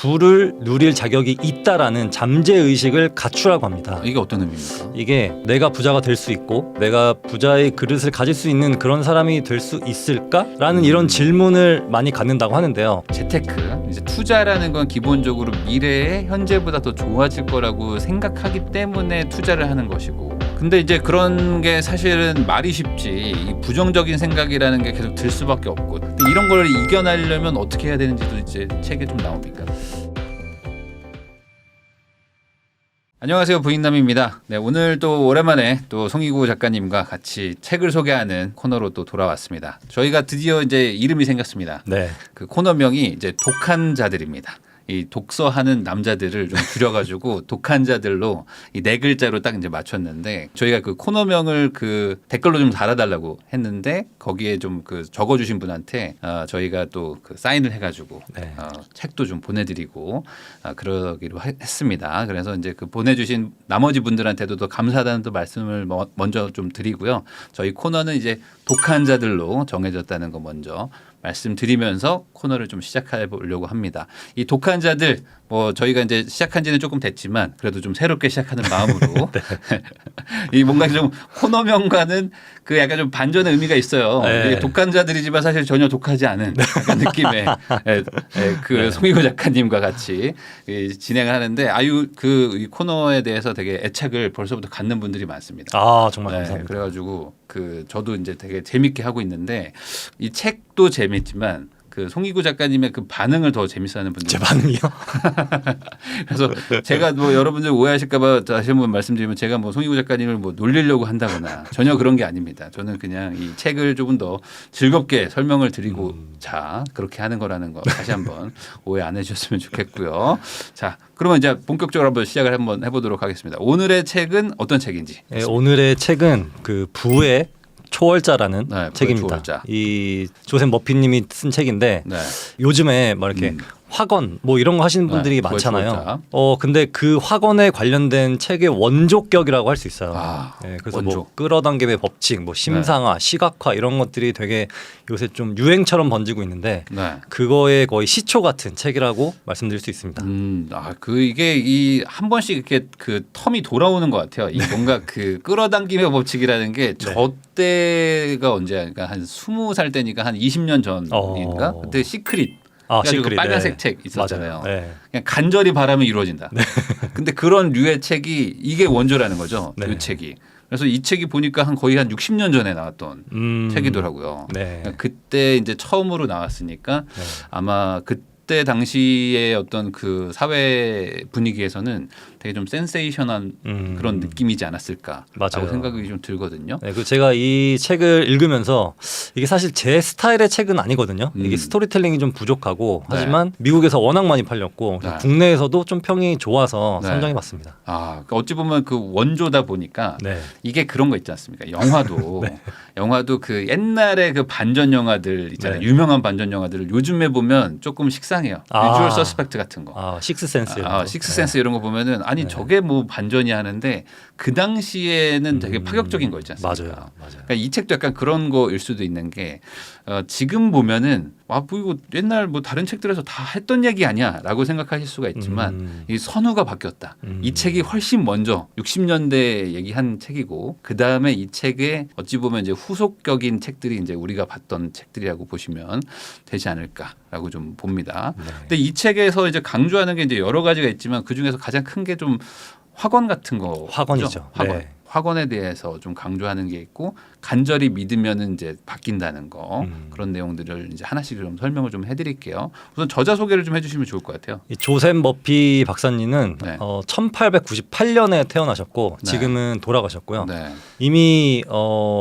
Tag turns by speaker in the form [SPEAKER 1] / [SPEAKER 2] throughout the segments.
[SPEAKER 1] 부를 누릴 자격이 있다라는 잠재 의식을 갖추라고 합니다.
[SPEAKER 2] 이게 어떤 의미입니까?
[SPEAKER 1] 이게 내가 부자가 될 수 있고 내가 부자의 그릇을 가질 수 있는 그런 사람이 될 수 있을까라는 이런 질문을 많이 갖는다고 하는데요.
[SPEAKER 2] 재테크, 이제 투자라는 건 기본적으로 미래에 현재보다 더 좋아질 거라고 생각하기 때문에 투자를 하는 것이고, 근데 이제 그런 게 사실은 말이 쉽지 이 부정적인 생각이라는 게 계속 들 수밖에 없고, 근데 이런 걸 이겨내려면 어떻게 해야 되는지도 이제 책에 좀 나옵니까? 안녕하세요, 부인남입니다. 네, 오늘 또 오랜만에 또 송이구 작가님과 같이 책을 소개하는 코너로 또 돌아왔습니다. 저희가 드디어 이제 이름이 생겼습니다.
[SPEAKER 1] 네.
[SPEAKER 2] 그 코너명이 이제 독한 자들입니다. 이 독서하는 남자들을 좀 줄여가지고 독한 자들로 이 네 글자로 딱 이제 맞췄는데, 저희가 그 코너명을 그 댓글로 좀 달아달라고 했는데 거기에 좀 그 적어주신 분한테 저희가 또 그 사인을 해가지고
[SPEAKER 1] 네.
[SPEAKER 2] 책도 좀 보내드리고 그러기로 했습니다. 그래서 이제 그 보내주신 나머지 분들한테도 더 감사하다는 또 말씀을 먼저 좀 드리고요. 저희 코너는 이제 독한 자들로 정해졌다는 거 먼저 말씀드리면서 코너를 좀 시작해 보려고 합니다. 이 독한 자들, 뭐 저희가 이제 시작한 지는 조금 됐지만 그래도 좀 새롭게 시작하는 마음으로
[SPEAKER 1] 네.
[SPEAKER 2] 이 뭔가 좀 코너명과는 그 약간 좀 반전의 의미가 있어요.
[SPEAKER 1] 네.
[SPEAKER 2] 이게 독한 자들이지만 사실 전혀 독하지 않은 약간 느낌의 그
[SPEAKER 1] 네.
[SPEAKER 2] 송이구 작가님과 같이 진행을 하는데, 이 코너에 대해서 되게 애착을 벌써부터 갖는 분들이 많습니다.
[SPEAKER 1] 아, 정말
[SPEAKER 2] 네,
[SPEAKER 1] 감사합니다.
[SPEAKER 2] 그래가지고 그 저도 이제 되게 재밌게 하고 있는데, 이 책도 재밌지만 그 송이구 작가님의 그 반응을 더 재밌어하는 분들.
[SPEAKER 1] 제 반응이요?
[SPEAKER 2] 그래서 제가 뭐 여러분들 오해하실까봐 다시 한번 말씀드리면, 제가 뭐 송이구 작가님을 뭐 놀리려고 한다거나 전혀 그런 게 아닙니다. 저는 그냥 이 책을 조금 더 즐겁게 설명을 드리고자 그렇게 하는 거라는 거 다시 한번 오해 안 해주셨으면 좋겠고요. 자, 그러면 이제 본격적으로 한번 시작을 한번 해보도록 하겠습니다. 오늘의 책은 어떤 책인지.
[SPEAKER 1] 네, 오늘의 책은 그 부의 초월자라는
[SPEAKER 2] 네, 부의
[SPEAKER 1] 책입니다.
[SPEAKER 2] 초월자.
[SPEAKER 1] 이 조셉 머피님이 쓴 책인데
[SPEAKER 2] 네.
[SPEAKER 1] 요즘에 막 이렇게 학원 뭐 이런 거 하시는 분들이
[SPEAKER 2] 네,
[SPEAKER 1] 많잖아요.
[SPEAKER 2] 초월자.
[SPEAKER 1] 근데 그 학원에 관련된 책의 원조격이라고 할 수 있어요.
[SPEAKER 2] 네,
[SPEAKER 1] 그래서
[SPEAKER 2] 원조.
[SPEAKER 1] 뭐 끌어당김의 법칙, 뭐 심상화, 시각화 이런 것들이 되게 요새 좀 유행처럼 번지고 있는데
[SPEAKER 2] 네.
[SPEAKER 1] 그거의 거의 시초 같은 책이라고 말씀드릴 수 있습니다.
[SPEAKER 2] 이게 이 한 번씩 이렇게 그 텀이 돌아오는 것 같아요. 이 뭔가 그 끌어당김의 법칙이라는 게 저 때가 언제야? 그러니까 한 20살 때니까 한 20년 전인가? 그때 시크릿. 그래가지고
[SPEAKER 1] 시크릿,
[SPEAKER 2] 빨간색
[SPEAKER 1] 네.
[SPEAKER 2] 책 있었잖아요.
[SPEAKER 1] 맞아요. 네.
[SPEAKER 2] 그냥 간절히 바라면 이루어진다. 근데 그런 류의 책이 이게 원조라는 거죠.
[SPEAKER 1] 네.
[SPEAKER 2] 이 책이. 그래서 이 책이 보니까 거의 한 60년 전에 나왔던 책이더라고요.
[SPEAKER 1] 네.
[SPEAKER 2] 그러니까 그때 이제 처음으로 나왔으니까
[SPEAKER 1] 네.
[SPEAKER 2] 아마 그때 당시의 어떤 그 사회 분위기에서는 되게 좀 센세이션한 그런 느낌이지 않았을까라고
[SPEAKER 1] 맞아요.
[SPEAKER 2] 생각이 좀 들거든요.
[SPEAKER 1] 네, 그 제가 이 책을 읽으면서 이게 사실 제 스타일의 책은 아니거든요. 이게 스토리텔링이 좀 부족하고 하지만 미국에서 워낙 많이 팔렸고
[SPEAKER 2] 네.
[SPEAKER 1] 국내에서도 좀 평이 좋아서
[SPEAKER 2] 네.
[SPEAKER 1] 선정해봤습니다.
[SPEAKER 2] 그러니까 어찌 보면 그 원조다 보니까
[SPEAKER 1] 네.
[SPEAKER 2] 이게 그런 거 있지 않습니까? 영화도 영화도 그 옛날에 그 반전 영화들 있잖아요.
[SPEAKER 1] 네.
[SPEAKER 2] 유명한 반전 영화들을 요즘에 보면 조금 식상해요. 유주얼 서스펙트 같은 거.
[SPEAKER 1] 식스센스.
[SPEAKER 2] 식스센스 이런 거 보면은 아니 저게 뭐 반전이 하는데 그 당시에는 되게 파격적인 거 있지 않습니까?
[SPEAKER 1] 맞아요.
[SPEAKER 2] 그러니까 이 책도 약간 그런 거일 수도 있는 게 지금 보면은 뭐 이거 옛날 뭐 다른 책들에서 다 했던 얘기 아니야라고 생각하실 수가 있지만 이 선후가 바뀌었다. 이 책이 훨씬 먼저 60년대 얘기한 책이고, 그 다음에 이 책에 어찌 보면 이제 후속격인 책들이 이제 우리가 봤던 책들이라고 보시면 되지 않을까라고 좀 봅니다.
[SPEAKER 1] 네.
[SPEAKER 2] 근데 이 책에서 이제 강조하는 게 이제 여러 가지가 있지만 그 중에서 가장 큰 게 좀 학원 같은 거.
[SPEAKER 1] 학원이죠.
[SPEAKER 2] 학원.
[SPEAKER 1] 네.
[SPEAKER 2] 학원에 대해서 좀 강조하는 게 있고, 간절히 믿으면은 이제 바뀐다는 거, 그런 내용들을 이제 하나씩 좀 설명을 좀 해드릴게요. 우선 저자 소개를 좀 해주시면 좋을 것 같아요.
[SPEAKER 1] 이 조셉 머피 박사님은
[SPEAKER 2] 네.
[SPEAKER 1] 1898년에 태어나셨고
[SPEAKER 2] 네.
[SPEAKER 1] 지금은 돌아가셨고요.
[SPEAKER 2] 네.
[SPEAKER 1] 이미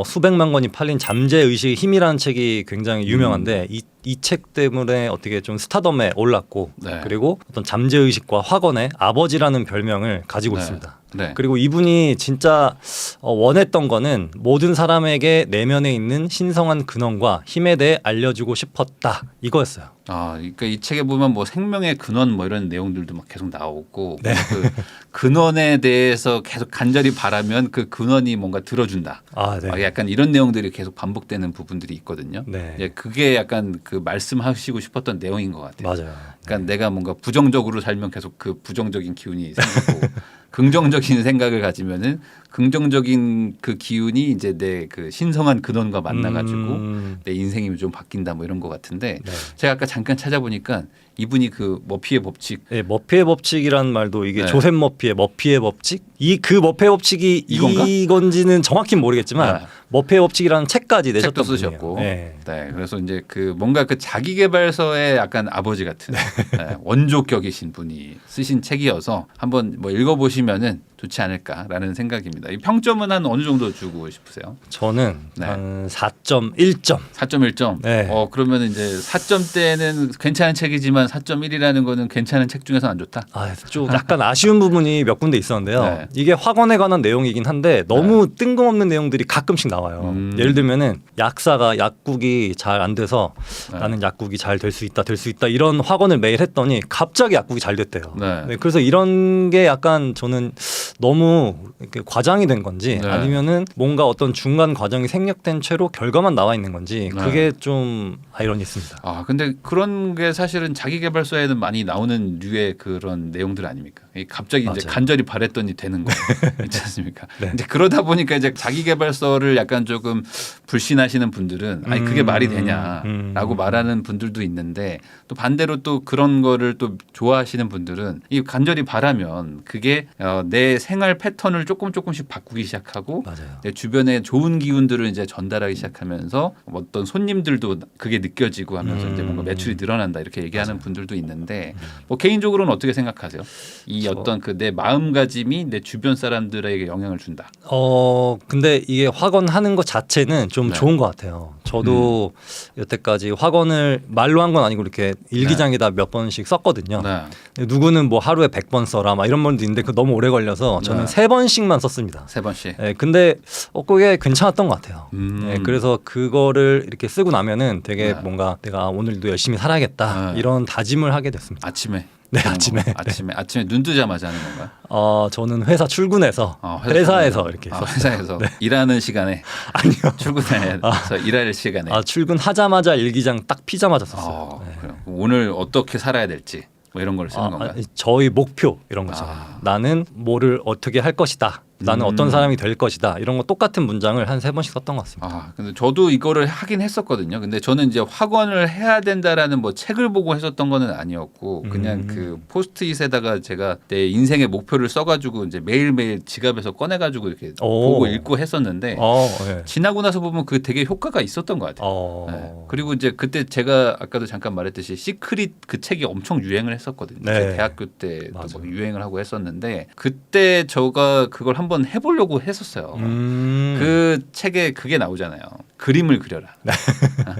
[SPEAKER 1] 수백만 권이 팔린 잠재 의식의 힘이라는 책이 굉장히 유명한데 이 책 때문에 어떻게 좀 스타덤에 올랐고
[SPEAKER 2] 네.
[SPEAKER 1] 그리고 어떤 잠재 의식과 학원의 아버지라는 별명을 가지고
[SPEAKER 2] 네.
[SPEAKER 1] 있습니다.
[SPEAKER 2] 네.
[SPEAKER 1] 그리고 이분이 진짜 원했던 거는 모든 사람에게 내면에 있는 신성한 근원과 힘에 대해 알려주고 싶었다 이거였어요.
[SPEAKER 2] 그러니까 이 책에 보면 뭐 생명의 근원 뭐 이런 내용들도 막 계속 나오고,
[SPEAKER 1] 네.
[SPEAKER 2] 그 근원에 대해서 계속 간절히 바라면 그 근원이 뭔가 들어준다.
[SPEAKER 1] 네.
[SPEAKER 2] 약간 이런 내용들이 계속 반복되는 부분들이 있거든요.
[SPEAKER 1] 네.
[SPEAKER 2] 그게 약간 그 말씀하시고 싶었던 내용인 것 같아요.
[SPEAKER 1] 맞아요.
[SPEAKER 2] 그러니까 내가 뭔가 부정적으로 살면 계속 그 부정적인 기운이 생기고 긍정적인 생각을 가지면은 긍정적인 그 기운이 이제 내 그 신성한 근원과 만나가지고 내 인생이 좀 바뀐다 뭐 이런 것 같은데
[SPEAKER 1] 네.
[SPEAKER 2] 제가 아까 잠깐 찾아보니까 이분이 그 머피의 법칙
[SPEAKER 1] 네, 머피의 법칙이란 말도 이게
[SPEAKER 2] 네.
[SPEAKER 1] 조셉 머피의 법칙 그 머피의 법칙이
[SPEAKER 2] 이건가?
[SPEAKER 1] 이건지는 정확히는 모르겠지만
[SPEAKER 2] 네.
[SPEAKER 1] 머피의 법칙이라는 책까지
[SPEAKER 2] 책도
[SPEAKER 1] 내셨던
[SPEAKER 2] 쓰셨고,
[SPEAKER 1] 분이에요. 네.
[SPEAKER 2] 네, 그래서 이제 그 뭔가 그 자기계발서의 약간 아버지 같은 네, 원조격이신 분이 쓰신 책이어서 한번 뭐 읽어보시면은 좋지 않을까라는 생각입니다. 이 평점은 한 어느 정도 주고 싶으세요?
[SPEAKER 1] 저는
[SPEAKER 2] 네.
[SPEAKER 1] 한 4.1점.
[SPEAKER 2] 4.1점.
[SPEAKER 1] 네.
[SPEAKER 2] 그러면 이제 4점대는 괜찮은 책이지만 4.1이라는 거는 괜찮은 책 중에서 안 좋다.
[SPEAKER 1] 좀 약간 아쉬운 부분이 몇 군데 있었는데요.
[SPEAKER 2] 네.
[SPEAKER 1] 이게 학원에 관한 내용이긴 한데 너무 뜬금없는 내용들이 가끔씩 나와요. 예를 들면은 약사가 약국이 잘 안 돼서
[SPEAKER 2] 네.
[SPEAKER 1] 나는 약국이 잘 될 수 있다 이런 학원을 매일 했더니 갑자기 약국이 잘 됐대요.
[SPEAKER 2] 네.
[SPEAKER 1] 네, 그래서 이런 게 약간 저는 너무 이렇게 과장이 된 건지
[SPEAKER 2] 네.
[SPEAKER 1] 아니면은 뭔가 어떤 중간 과정이 생략된 채로 결과만 나와 있는 건지
[SPEAKER 2] 네.
[SPEAKER 1] 그게 좀 아이러니했습니다.
[SPEAKER 2] 근데 그런 게 사실은 자기계발서에는 많이 나오는 류의 그런 내용들 아닙니까? 갑자기 이제
[SPEAKER 1] 맞아요.
[SPEAKER 2] 간절히 바랬더니 되는 거 있지 않습니까?
[SPEAKER 1] 네.
[SPEAKER 2] 이제 그러다 보니까 이제 자기계발서를 약간 조금 불신하시는 분들은 아니 그게 말이 되냐라고 말하는 분들도 있는데 또 반대로 또 그런 거를 또 좋아하시는 분들은 이 간절히 바라면 그게 내 생활 패턴을 조금씩 바꾸기 시작하고
[SPEAKER 1] 맞아요.
[SPEAKER 2] 내 주변에 좋은 기운들을 이제 전달하기 시작하면서 어떤 손님들도 그게 느껴지고 하면서 이제 뭔가 매출이 늘어난다 이렇게 얘기하는 분들도 있는데 뭐 개인적으로는 어떻게 생각하세요? 이 어떤 그 내 마음가짐이 내 주변 사람들에게 영향을 준다.
[SPEAKER 1] 근데 이게 학원 하는 것 자체는 좀
[SPEAKER 2] 네.
[SPEAKER 1] 좋은 것 같아요. 저도 여태까지 학원을 말로 한 건 아니고 이렇게 일기장에다 몇 번씩 썼거든요.
[SPEAKER 2] 네.
[SPEAKER 1] 누구는 뭐 하루에 100번 써라 막 이런 분도 있는데 그 너무 오래 걸려서 저는
[SPEAKER 2] 네.
[SPEAKER 1] 3번씩만 썼습니다.
[SPEAKER 2] 3번씩.
[SPEAKER 1] 네, 근데 그게 괜찮았던 것 같아요.
[SPEAKER 2] 음.
[SPEAKER 1] 네, 그래서 그거를 이렇게 쓰고 나면은 되게
[SPEAKER 2] 네.
[SPEAKER 1] 뭔가 내가 오늘도 열심히 살아야겠다
[SPEAKER 2] 네.
[SPEAKER 1] 이런 다짐을 하게 됐습니다.
[SPEAKER 2] 아침에.
[SPEAKER 1] 네,
[SPEAKER 2] 그런
[SPEAKER 1] 아침에.
[SPEAKER 2] 거. 아침에 눈 뜨자마자 하는 건가요?
[SPEAKER 1] 저는 회사 출근해서 회사에서 이렇게 썼어요.
[SPEAKER 2] 회사에서 일하는 시간에
[SPEAKER 1] 아니요.
[SPEAKER 2] 출근해서 일할 시간에.
[SPEAKER 1] 출근하자마자 일기장 딱 피자마자 썼어요. 네.
[SPEAKER 2] 그래요. 오늘 어떻게 살아야 될지 뭐 이런 걸 쓰는 건가요?
[SPEAKER 1] 저희 목표 이런 거죠. 나는 뭐를 어떻게 할 것이다. 나는 어떤 사람이 될 것이다. 이런 거 똑같은 문장을 한 3번씩 썼던 것 같습니다.
[SPEAKER 2] 근데 저도 이거를 하긴 했었거든요. 근데 저는 이제 학원을 해야 된다라는 뭐 책을 보고 했었던 거는 아니었고 그냥 그 포스트잇에다가 제가 내 인생의 목표를 써가지고 이제 매일매일 지갑에서 꺼내가지고 이렇게 보고 읽고 했었는데
[SPEAKER 1] 네.
[SPEAKER 2] 지나고 나서 보면 그 되게 효과가 있었던 것 같아요. 네. 그리고 이제 그때 제가 아까도 잠깐 말했듯이 시크릿 그 책이 엄청 유행을 했었거든요.
[SPEAKER 1] 네.
[SPEAKER 2] 제 대학교 때도 뭐 유행을 하고 했었는데 그때 제가 그걸 한번 해보려고 했었어요. 그 책에 그게 나오잖아요. 그림을 그려라.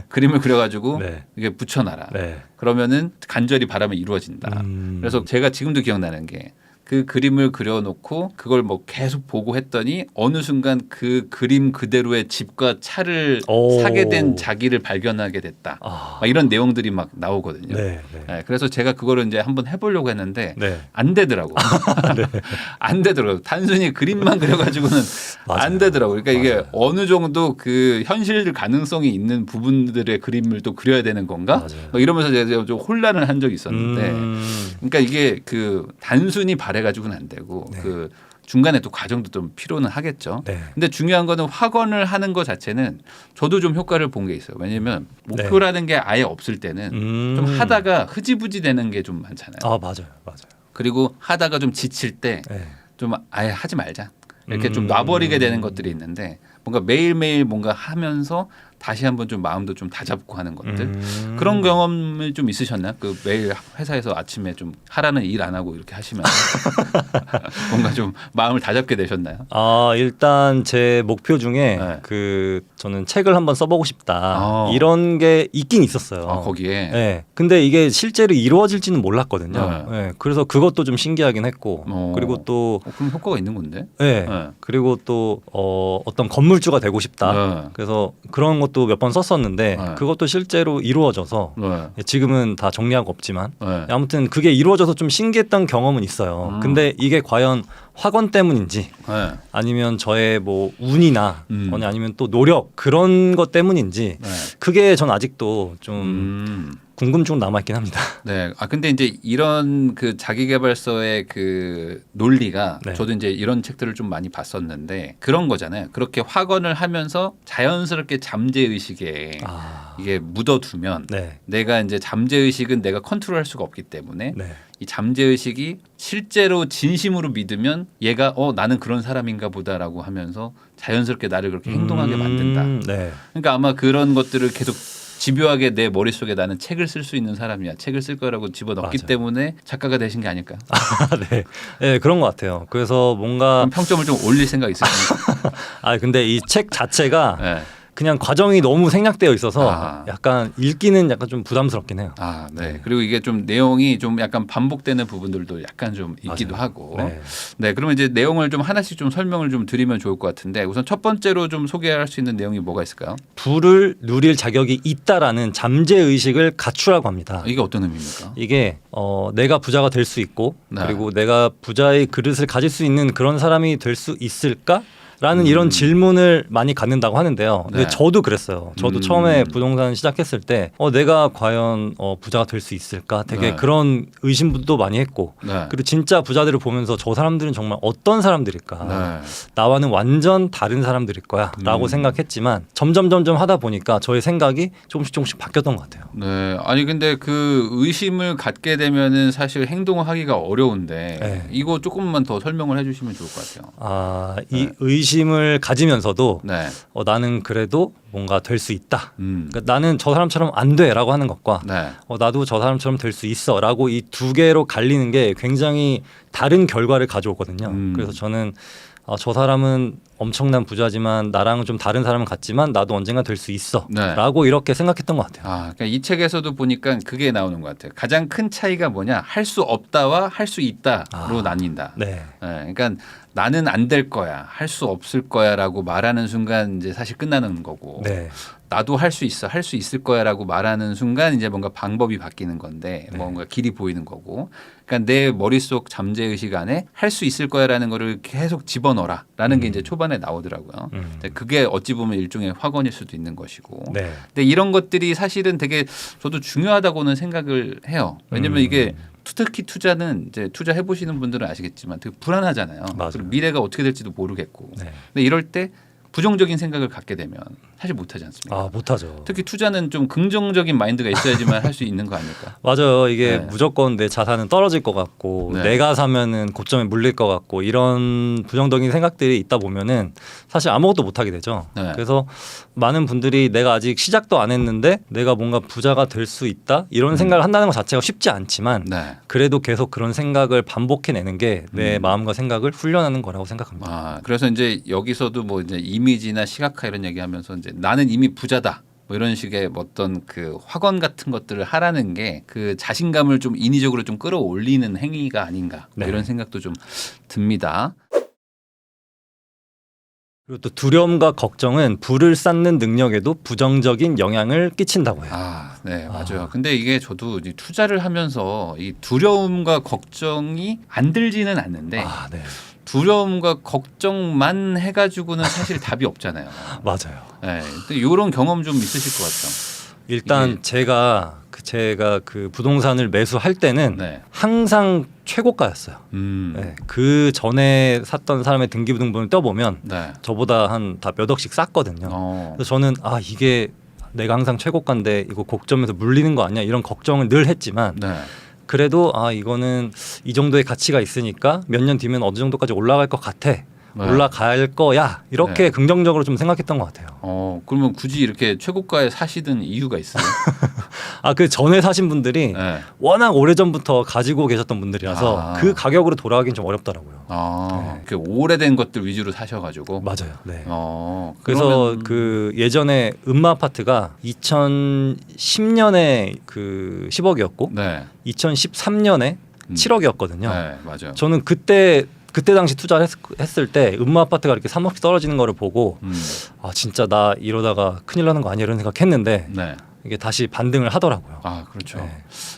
[SPEAKER 2] 그림을 그려가지고
[SPEAKER 1] 네.
[SPEAKER 2] 이게 붙여놔라.
[SPEAKER 1] 네.
[SPEAKER 2] 그러면은 간절히 바라면 이루어진다. 그래서 제가 지금도 기억나는 게 그 그림을 그려놓고 그걸 뭐 계속 보고 했더니 어느 순간 그 그림 그대로의 집과 차를 사게 된 자기를 발견하게 됐다. 막 이런 내용들이 막 나오거든요.
[SPEAKER 1] 네.
[SPEAKER 2] 네, 그래서 제가 그거를 이제 한번 해보려고 했는데
[SPEAKER 1] 네.
[SPEAKER 2] 안 되더라고. 안 되더라고. 단순히 그림만 그려가지고는 안 되더라고. 그러니까 이게 어느 정도 그 현실 가능성이 있는 부분들의 그림을 또 그려야 되는 건가? 막 이러면서 제가 좀 혼란을 한 적이 있었는데, 그러니까 이게 그 단순히 바래가지고는 안 되고 그 중간에 또 과정도 좀 필요는 하겠죠.
[SPEAKER 1] 네.
[SPEAKER 2] 근데 중요한 거는 학원을 하는 것 자체는 저도 좀 효과를 본 게 있어요. 왜냐하면 목표라는 게 아예 없을 때는 좀 하다가 흐지부지 되는 게 좀 많잖아요.
[SPEAKER 1] 맞아요.
[SPEAKER 2] 그리고 하다가 좀 지칠 때 좀 아예 하지 말자. 이렇게 좀 놔버리게 되는 것들이 있는데 뭔가 매일매일 뭔가 하면서 다시 한번 좀 마음도 좀 다잡고 하는 것들 그런 경험이 좀 있으셨나요? 그 매일 회사에서 아침에 좀 하라는 일 안 하고 이렇게 하시면 뭔가 좀 마음을 다잡게 되셨나요?
[SPEAKER 1] 일단 제 목표 중에 저는 책을 한번 써보고 싶다 이런 게 있긴 있었어요.
[SPEAKER 2] 거기에.
[SPEAKER 1] 네. 근데 이게 실제로 이루어질지는 몰랐거든요. 네. 그래서 그것도 좀 신기하긴 했고 그리고 또
[SPEAKER 2] 그럼 효과가 있는 건데?
[SPEAKER 1] 그리고 또 어떤 건물주가 되고 싶다. 그래서 그런 것도 몇 번 썼었는데 그것도 실제로 이루어져서 지금은 다 정리하고 없지만 아무튼 그게 이루어져서 좀 신기했던 경험은 있어요. 근데 이게 과연 학원 때문인지 아니면 저의 뭐 운이나 아니면 또 노력 그런 것 때문인지 그게 전 아직도 좀 궁금증 남아있긴 합니다.
[SPEAKER 2] 네. 근데 이제 이런 그 자기계발서의 그 논리가
[SPEAKER 1] 네.
[SPEAKER 2] 저도 이제 이런 책들을 좀 많이 봤었는데 그런 거잖아요. 그렇게 확언을 하면서 자연스럽게 잠재의식에 이게 묻어두면
[SPEAKER 1] 네.
[SPEAKER 2] 내가 이제 잠재의식은 내가 컨트롤할 수가 없기 때문에
[SPEAKER 1] 네.
[SPEAKER 2] 이 잠재의식이 실제로 진심으로 믿으면 얘가 나는 그런 사람인가 보다라고 하면서 자연스럽게 나를 그렇게 행동하게 만든다.
[SPEAKER 1] 네.
[SPEAKER 2] 그러니까 아마 그런 것들을 계속 집요하게 내 머릿속에 나는 책을 쓸 수 있는 사람이야. 책을 쓸 거라고 집어넣기
[SPEAKER 1] 맞아요.
[SPEAKER 2] 때문에 작가가 되신 게 아닐까.
[SPEAKER 1] 네. 네, 그런 것 같아요. 그래서 뭔가
[SPEAKER 2] 그럼 평점을 좀 올릴 생각 있으십니까?
[SPEAKER 1] 근데 이 책 자체가
[SPEAKER 2] 네.
[SPEAKER 1] 그냥 과정이 너무 생략되어 있어서 약간 읽기는 약간 좀 부담스럽긴 해요.
[SPEAKER 2] 네. 그리고 이게 좀 내용이 좀 약간 반복되는 부분들도 약간 좀 있기도
[SPEAKER 1] 맞아요.
[SPEAKER 2] 하고.
[SPEAKER 1] 네.
[SPEAKER 2] 네. 그러면 이제 내용을 좀 하나씩 좀 설명을 좀 드리면 좋을 것 같은데 우선 첫 번째로 좀 소개할 수 있는 내용이 뭐가 있을까요?
[SPEAKER 1] 부를 누릴 자격이 있다라는 잠재 의식을 갖추라고 합니다.
[SPEAKER 2] 이게 어떤 의미입니까?
[SPEAKER 1] 이게 내가 부자가 될 수 있고
[SPEAKER 2] 네.
[SPEAKER 1] 그리고 내가 부자의 그릇을 가질 수 있는 그런 사람이 될 수 있을까? 라는 이런 질문을 많이 갖는다고 하는데요. 근데
[SPEAKER 2] 네.
[SPEAKER 1] 저도 그랬어요. 저도 처음에 부동산 시작했을 때 내가 과연 부자가 될 수 있을까? 되게
[SPEAKER 2] 네.
[SPEAKER 1] 그런 의심도 많이 했고
[SPEAKER 2] 네.
[SPEAKER 1] 그리고 진짜 부자들을 보면서 저 사람들은 정말 어떤 사람들일까?
[SPEAKER 2] 네.
[SPEAKER 1] 나와는 완전 다른 사람들일 거야 라고 생각했지만 점점 하다 보니까 저의 생각이 조금씩 바뀌었던 것 같아요.
[SPEAKER 2] 네. 아니 근데 그 의심을 갖게 되면은 사실 행동을 하기가 어려운데
[SPEAKER 1] 네.
[SPEAKER 2] 이거 조금만 더 설명을 해주시면 좋을 것 같아요.
[SPEAKER 1] 이 의심을 가지면서도
[SPEAKER 2] 네.
[SPEAKER 1] 나는 그래도 뭔가 될 수 있다.
[SPEAKER 2] 음.
[SPEAKER 1] 그러니까 나는 저 사람처럼 안 돼라고 하는 것과
[SPEAKER 2] 네.
[SPEAKER 1] 나도 저 사람처럼 될 수 있어라고 이 두 개로 갈리는 게 굉장히 다른 결과를 가져오거든요. 그래서 저는 저 사람은 엄청난 부자지만 나랑은 좀 다른 사람은 같지만 나도 언젠가 될 수 있어라고 이렇게 생각했던 것 같아요.
[SPEAKER 2] 그러니까 이 책에서도 보니까 그게 나오는 것 같아요. 가장 큰 차이가 뭐냐? 할 수 없다와 할 수 있다로 나뉜다.
[SPEAKER 1] 네.
[SPEAKER 2] 그러니까 나는 안 될 거야, 할 수 없을 거야라고 말하는 순간 이제 사실 끝나는 거고.
[SPEAKER 1] 네.
[SPEAKER 2] 나도 할 수 있어, 할 수 있을 거야라고 말하는 순간 이제 뭔가 방법이 바뀌는 건데
[SPEAKER 1] 네.
[SPEAKER 2] 뭔가 길이 보이는 거고. 그러니까 내 머릿속 잠재 의식 안에 할 수 있을 거야라는 거를 계속 집어넣어라라는 게 이제 초반에 나오더라고요. 그게 어찌 보면 일종의 확언일 수도 있는 것이고.
[SPEAKER 1] 네.
[SPEAKER 2] 근데 이런 것들이 사실은 되게 저도 중요하다고는 생각을 해요. 왜냐면 이게 특히 투자는 이제 투자해 보시는 분들은 아시겠지만 되게 불안하잖아요.
[SPEAKER 1] 맞아요.
[SPEAKER 2] 그리고 미래가 어떻게 될지도 모르겠고.
[SPEAKER 1] 네.
[SPEAKER 2] 근데 이럴 때 부정적인 생각을 갖게 되면 사실 못하지 않습니까?
[SPEAKER 1] 못하죠.
[SPEAKER 2] 특히 투자는 좀 긍정적인 마인드가 있어야지만 할 수 있는 거 아닐까?
[SPEAKER 1] 맞아요. 이게
[SPEAKER 2] 네.
[SPEAKER 1] 무조건 내 자산은 떨어질 것 같고
[SPEAKER 2] 네.
[SPEAKER 1] 내가 사면은 고점에 물릴 것 같고 이런 부정적인 생각들이 있다 보면은 사실 아무것도 못 하게 되죠.
[SPEAKER 2] 네.
[SPEAKER 1] 그래서 많은 분들이 내가 아직 시작도 안 했는데 내가 뭔가 부자가 될 수 있다 이런 생각을 한다는 것 자체가 쉽지 않지만
[SPEAKER 2] 네.
[SPEAKER 1] 그래도 계속 그런 생각을 반복해내는 게 내 마음과 생각을 훈련하는 거라고 생각합니다.
[SPEAKER 2] 그래서 이제 여기서도 뭐 이제 이미지나 시각화 이런 얘기하면서 이제 나는 이미 부자다. 뭐 이런 식의 어떤 그 확언 같은 것들을 하라는 게 그 자신감을 좀 인위적으로 좀 끌어올리는 행위가 아닌가 뭐
[SPEAKER 1] 네.
[SPEAKER 2] 이런 생각도 좀 듭니다.
[SPEAKER 1] 그리고 또 두려움과 걱정은 불을 쌓는 능력에도 부정적인 영향을 끼친다고 해요.
[SPEAKER 2] 네, 맞아요. 근데 이게 저도 이제 투자를 하면서 이 두려움과 걱정이 안 들지는 않는데
[SPEAKER 1] 네.
[SPEAKER 2] 두려움과 걱정만 해가지고는 사실 답이 없잖아요.
[SPEAKER 1] 맞아요.
[SPEAKER 2] 네, 이런 경험 좀 있으실 것 같죠.
[SPEAKER 1] 일단
[SPEAKER 2] 이게-
[SPEAKER 1] 제가 그 부동산을 매수할 때는
[SPEAKER 2] 네.
[SPEAKER 1] 항상 최고가였어요. 네, 그 전에 샀던 사람의 등기부등본을 떼어보면
[SPEAKER 2] 네.
[SPEAKER 1] 저보다 한 다 몇 억씩 쌌거든요. 그래서 저는 이게 내가 항상 최고가인데 이거 고점에서 물리는 거 아니야 이런 걱정을 늘 했지만
[SPEAKER 2] 네.
[SPEAKER 1] 그래도 이거는 이 정도의 가치가 있으니까 몇 년 뒤면 어느 정도까지 올라갈 것 같아.
[SPEAKER 2] 네.
[SPEAKER 1] 올라갈 거야. 이렇게
[SPEAKER 2] 네.
[SPEAKER 1] 긍정적으로 좀 생각했던 것 같아요.
[SPEAKER 2] 그러면 굳이 이렇게 최고가에 사시던 이유가 있어요?
[SPEAKER 1] 그 전에 사신 분들이
[SPEAKER 2] 네.
[SPEAKER 1] 워낙 오래전부터 가지고 계셨던 분들이라서 그 가격으로 돌아가긴 좀 어렵더라고요.
[SPEAKER 2] 네. 그 오래된 것들 위주로 사셔가지고.
[SPEAKER 1] 맞아요. 네.
[SPEAKER 2] 그러면...
[SPEAKER 1] 그래서 그 예전에 음마 아파트가 2010년에 그 10억이었고
[SPEAKER 2] 네.
[SPEAKER 1] 2013년에 7억이었거든요.
[SPEAKER 2] 네, 맞아요.
[SPEAKER 1] 저는 그때 당시 투자를 했을 때 음마 아파트가 이렇게 3억씩 떨어지는 거를 보고 진짜 나 이러다가 큰일 나는 거 아니야 이런 생각했는데
[SPEAKER 2] 네.
[SPEAKER 1] 이게 다시 반등을 하더라고요.
[SPEAKER 2] 그렇죠.
[SPEAKER 1] 네.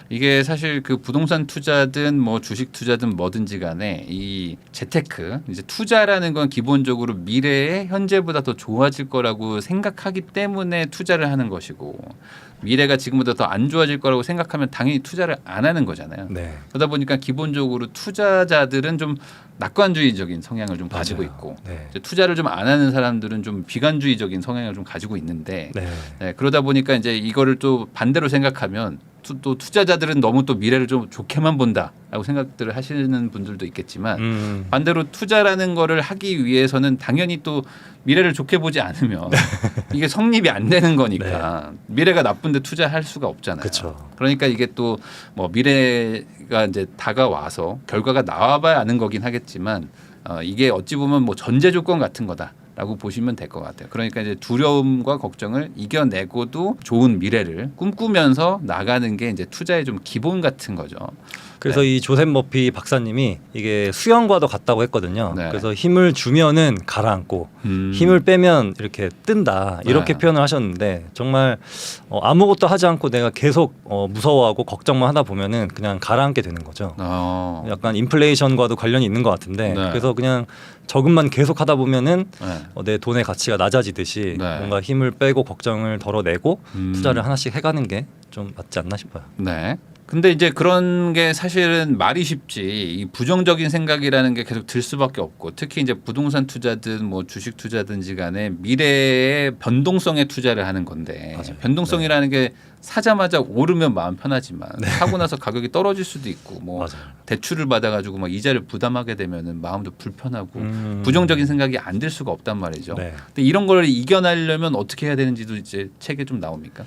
[SPEAKER 2] 이게 사실 그 부동산 투자든 뭐 주식 투자든 뭐든지 간에 이 재테크 이제 투자라는 건 기본적으로 미래에 현재보다 더 좋아질 거라고 생각하기 때문에 투자를 하는 것이고 미래가 지금보다 더 안 좋아질 거라고 생각하면 당연히 투자를 안 하는 거잖아요.
[SPEAKER 1] 네.
[SPEAKER 2] 그러다 보니까 기본적으로 투자자들은 좀 낙관주의적인 성향을 좀 가지고
[SPEAKER 1] 맞아요.
[SPEAKER 2] 있고
[SPEAKER 1] 네.
[SPEAKER 2] 이제 투자를 좀 안 하는 사람들은 좀 비관주의적인 성향을 좀 가지고 있는데
[SPEAKER 1] 네.
[SPEAKER 2] 네, 그러다 보니까 이제 이거를 또 반대로 생각하면 또 투자자들은 너무 또 미래를 좀 좋게만 본다라고 생각들을 하시는 분들도 있겠지만 반대로 투자라는 거를 하기 위해서는 당연히 또 미래를 좋게 보지 않으면 이게 성립이 안 되는 거니까 미래가 나쁜데 투자할 수가 없잖아요.
[SPEAKER 1] 그쵸.
[SPEAKER 2] 그러니까 이게 또 뭐 미래가 이제 다가와서 결과가 나와봐야 아는 거긴 하겠지만 이게 어찌 보면 뭐 전제 조건 같은 거다라고 보시면 될 것 같아요. 그러니까 이제 두려움과 걱정을 이겨내고도 좋은 미래를 꿈꾸면서 나가는 게 이제 투자의 좀 기본 같은 거죠.
[SPEAKER 1] 그래서 이 조셉 머피 박사님이 이게 수영과도 같다고 했거든요.
[SPEAKER 2] 네.
[SPEAKER 1] 그래서 힘을 주면은 가라앉고 힘을 빼면 이렇게 뜬다 이렇게 표현을 하셨는데 정말 아무것도 하지 않고 내가 계속 무서워하고 걱정만 하다 보면은 그냥 가라앉게 되는 거죠. 약간 인플레이션과도 관련이 있는 것 같은데 그래서 그냥 저금만 계속 하다 보면은 내 돈의 가치가 낮아지듯이 뭔가 힘을 빼고 걱정을 덜어내고 투자를 하나씩 해가는 게 좀 맞지 않나 싶어요.
[SPEAKER 2] 네. 근데 이제 그런 게 사실은 말이 쉽지 이 부정적인 생각이라는 게 계속 들 수밖에 없고 특히 이제 부동산 투자든 뭐 주식 투자든지 간에 미래의 변동성에 투자를 하는 건데
[SPEAKER 1] 맞아요.
[SPEAKER 2] 변동성이라는 게 사자마자 오르면 마음 편하지만 사고 나서 가격이 떨어질 수도 있고 뭐
[SPEAKER 1] 맞아요.
[SPEAKER 2] 대출을 받아가지고 막 이자를 부담하게 되면은 마음도 불편하고 부정적인 생각이 안 들 수가 없단 말이죠. 근데 이런 걸 이겨내려면 어떻게 해야 되는지도 이제 책에 좀 나옵니까?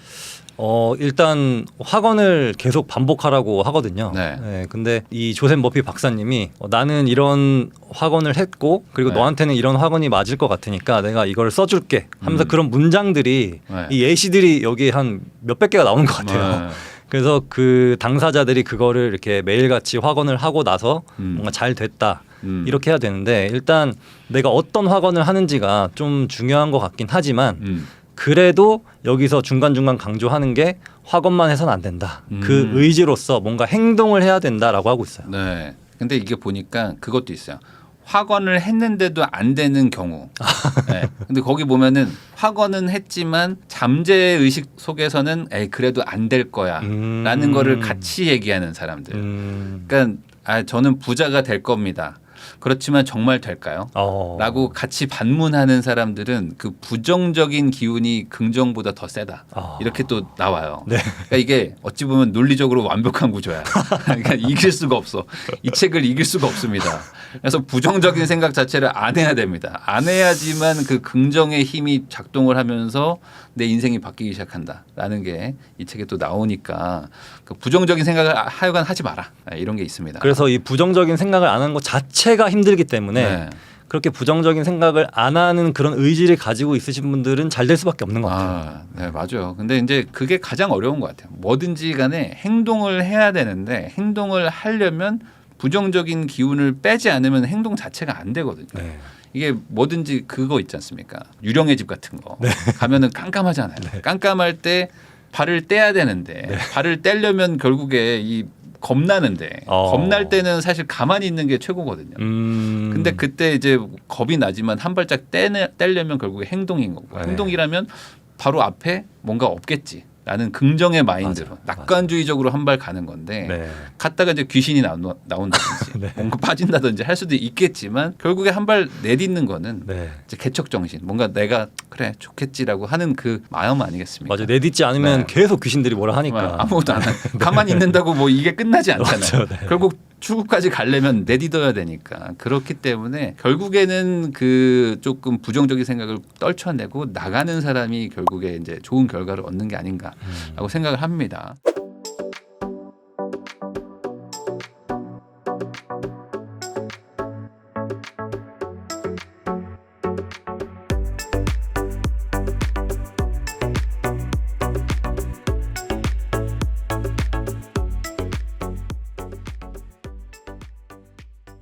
[SPEAKER 1] 일단 확언을 계속 반복하라고 하거든요. 네, 근데 이 조셉 머피 박사님이 나는 이런 확언을 했고 그리고 너한테는 이런 확언이 맞을 것 같으니까 내가 이걸 써줄게 하면서 그런 문장들이 이 예시들이 여기 한 몇백 개가 나오는 것 같아요. 그래서 그 당사자들이 그거를 이렇게 매일같이 확언을 하고 나서 뭔가 잘 됐다 이렇게 해야 되는데 일단 내가 어떤 확언을 하는지가 좀 중요한 것 같긴 하지만 그래도 여기서 중간중간 강조하는 게 확언만 해서는 안 된다. 그 의지로서 뭔가 행동을 해야 된다라고 하고 있어요.
[SPEAKER 2] 네. 근데 이게 보니까 그것도 있어요. 확언을 했는데도 안 되는 경우. 네. 근데 거기 보면은 확언은 했지만 잠재 의식 속에서는 에이 그래도 안 될 거야라는 거를 같이 얘기하는 사람들. 그러니까 저는 부자가 될 겁니다. 그렇지만 정말 될까요? 라고 같이 반문하는 사람들은 그 부정적인 기운이 긍정보다 더 세다. 이렇게 또 나와요.
[SPEAKER 1] 네.
[SPEAKER 2] 그러니까 이게 어찌 보면 논리적으로 완벽한 구조야. 그러니까 이길 수가 없어. 이 책을 이길 수가 없습니다. 그래서 부정적인 생각 자체를 안 해야 됩니다. 안 해야지만 그 긍정의 힘이 작동을 하면서 내 인생이 바뀌기 시작한다라는 게 이 책에 또 나오니까 그 부정적인 생각을 하여간 하지 마라. 이런 게 있습니다.
[SPEAKER 1] 그래서 이 부정적인 생각을 안 하는 것 자체가 힘들기 때문에 그렇게 부정적인 생각을 안 하는 그런 의지를 가지고 있으신 분들은 잘 될 수밖에 없는 것 같아요.
[SPEAKER 2] 네, 맞아요. 근데 이제 그게 가장 어려운 것 같아요. 뭐든지 간에 행동을 해야 되는데 행동을 하려면 부정적인 기운을 빼지 않으면 행동 자체가 안 되거든요. 이게 뭐든지 그거 있지 않습니까? 유령의 집 같은 거 가면은 깜깜하잖아요. 깜깜할 때 발을 떼야 되는데 발을 떼려면 결국에 이 겁나는데 겁날 때는 사실 가만히 있는 게 최고거든요. 근데 그때 이제 겁이 나지만 한 발짝 떼려면 결국에 행동인 거고 행동이라면 바로 앞에 뭔가 없겠지. 라는 긍정의 마인드로 낙관주의적으로 한 발 가는 건데 갔다가 이제 귀신이 나온다든지 뭔가 빠진다든지 할 수도 있겠지만 결국에 한 발 내딛는 거는 이제 개척 정신 뭔가 내가 그래 좋겠지라고 하는 그 마음 아니겠습니까?
[SPEAKER 1] 맞아요. 내딛지 않으면 계속 귀신들이 뭐라 하니까
[SPEAKER 2] 아무것도 안 해. 가만히 있는다고 뭐 이게 끝나지 않잖아요. 결국 출구까지 가려면 내딛어야 되니까 그렇기 때문에 결국에는 그 조금 부정적인 생각을 떨쳐내고 나가는 사람이 결국에 이제 좋은 결과를 얻는 게 아닌가라고 생각을 합니다.